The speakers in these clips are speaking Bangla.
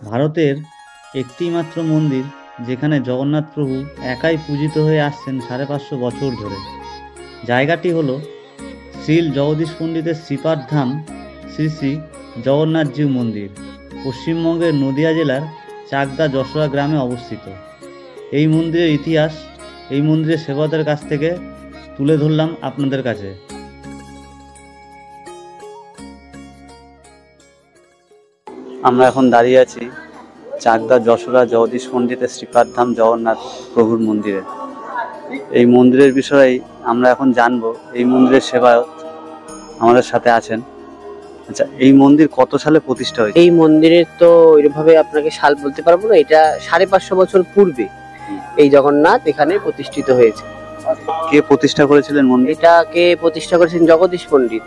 ভারতের একটিমাত্র মন্দির যেখানে জগন্নাথ প্রভু একাই পূজিত হয়ে আসছেন 550 বছর ধরে। জায়গাটি হলো শ্রীল জগদীশ পণ্ডিতের শ্রীপাদ ধাম শ্রী শ্রী জগন্নাথজিউ মন্দির, পশ্চিমবঙ্গের নদিয়া জেলার চাকদা যশোরা গ্রামে অবস্থিত। এই মন্দিরের ইতিহাস এই মন্দিরের সেবকদের কাছ থেকে তুলে ধরলাম আপনাদের কাছে। আমরা এখন দাঁড়িয়ে আছি চাকদা যশোরা জগদীশ পণ্ডিতের শ্রীপাদ ধাম জগন্নাথ প্রভুর মন্দিরে। এই মন্দিরের বিষয়ে আমরা এখন জানবো। এই মন্দিরের সেবায়ত আমাদের সাথে আছেন। আচ্ছা, এই মন্দির কত সালে প্রতিষ্ঠা হয়েছে? এই মন্দিরের তো ওইভাবে আপনাকে সাল বলতে পারবো না। এটা 550 বছর পূর্বে এই জগন্নাথ এখানে প্রতিষ্ঠিত হয়েছে। কে প্রতিষ্ঠা করেছিলেন মন্দির? এটাকে প্রতিষ্ঠা করেছেন জগদীশ পণ্ডিত।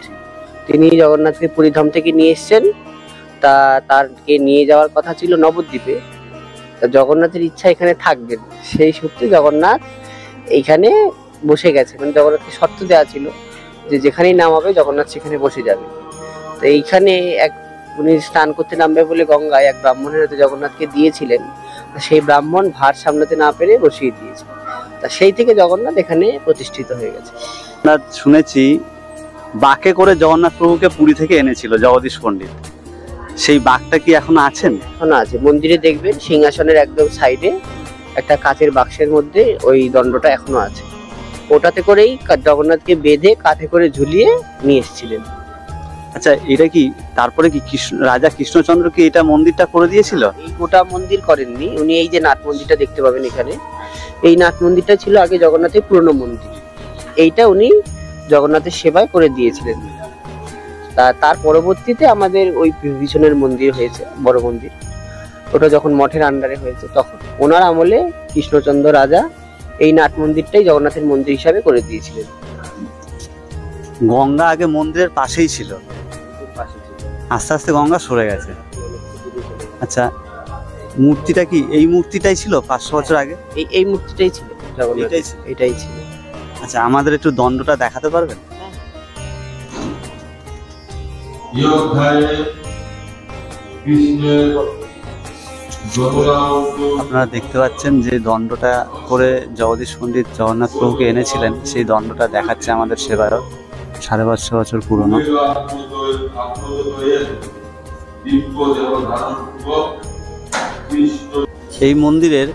তিনি জগন্নাথকে পুরীধাম থেকে নিয়ে এসেছেন। তারকে নিয়ে যাওয়ার কথা ছিল নবদ্বীপে। তা জগন্নাথের ইচ্ছা এখানে থাকবেন, সেই সূত্রে জগন্নাথ এইখানে বসে গেছে। মানে জগন্নাথকে শর্ত দেওয়া ছিল যে যেখানেই নামাবে জগন্নাথ সেখানে বসে যাবে। তো এইখানে উনি স্নান করতে নামবে বলে গঙ্গায় এক ব্রাহ্মণের হাতে জগন্নাথকে দিয়েছিলেন। সেই ব্রাহ্মণ ভার সামলাতে না পেরে বসিয়ে দিয়েছে। তা সেই থেকে জগন্নাথ এখানে প্রতিষ্ঠিত হয়ে গেছে। আমরা শুনেছি বাঁকে করে জগন্নাথ প্রভুকে পুরী থেকে এনেছিল জগদীশ পণ্ডিত। সেই বাঁকটা কি এখনো আছেন? এখনো আছে। মন্দিরে দেখবেন সিংহাসনের একদম সাইডে একটা কাচের বাক্সের মধ্যে ওই দণ্ডটা এখনো আছে। ওটাতে করেই জগন্নাথকে বেঁধে কাঁধে করে ঝুলিয়ে নিয়ে এসেছিলেন। আচ্ছা, এটা কি তারপরে কি রাজা কৃষ্ণচন্দ্র কি এটা মন্দিরটা করে দিয়েছিল? এই গোটা মন্দির করেননি উনি। এই যে নাট মন্দিরটা দেখতে পাবেন এখানে, এই নাট মন্দিরটা ছিল আগে জগন্নাথের পুরনো মন্দির। এইটা উনি জগন্নাথের সেবায় করে দিয়েছিলেন। তার পরবর্তীতে আমাদের ওই বিভীষণের মন্দির হয়েছে, বড় মন্দির। ওটা যখন মঠের আন্ডারে হয়েছে তখন ওনার আমলে কৃষ্ণচন্দ্র রাজা এই নাট মন্দিরটাই জগন্নাথের মন্দির হিসাবে করে দিয়েছিলেন। গঙ্গা আগে মন্দিরের পাশেই ছিল, আস্তে আস্তে গঙ্গা সরে গেছে। আচ্ছা, মূর্তিটা কি এই মূর্তিটাই ছিল 500 বছর আগে? এই মূর্তিটাই ছিল, এটাই ছিল। আচ্ছা, আমাদের একটু দণ্ডটা দেখাতে পারবেন? আপনারা দেখতে পাচ্ছেন যে দণ্ডটা করে জগদীশ পণ্ডিত জগন্নাথ প্রভুকে এনেছিলেন, সেই দণ্ডটা দেখাচ্ছে আমাদের সেবায়ত। 550 বছর পুরনো। এই মন্দিরের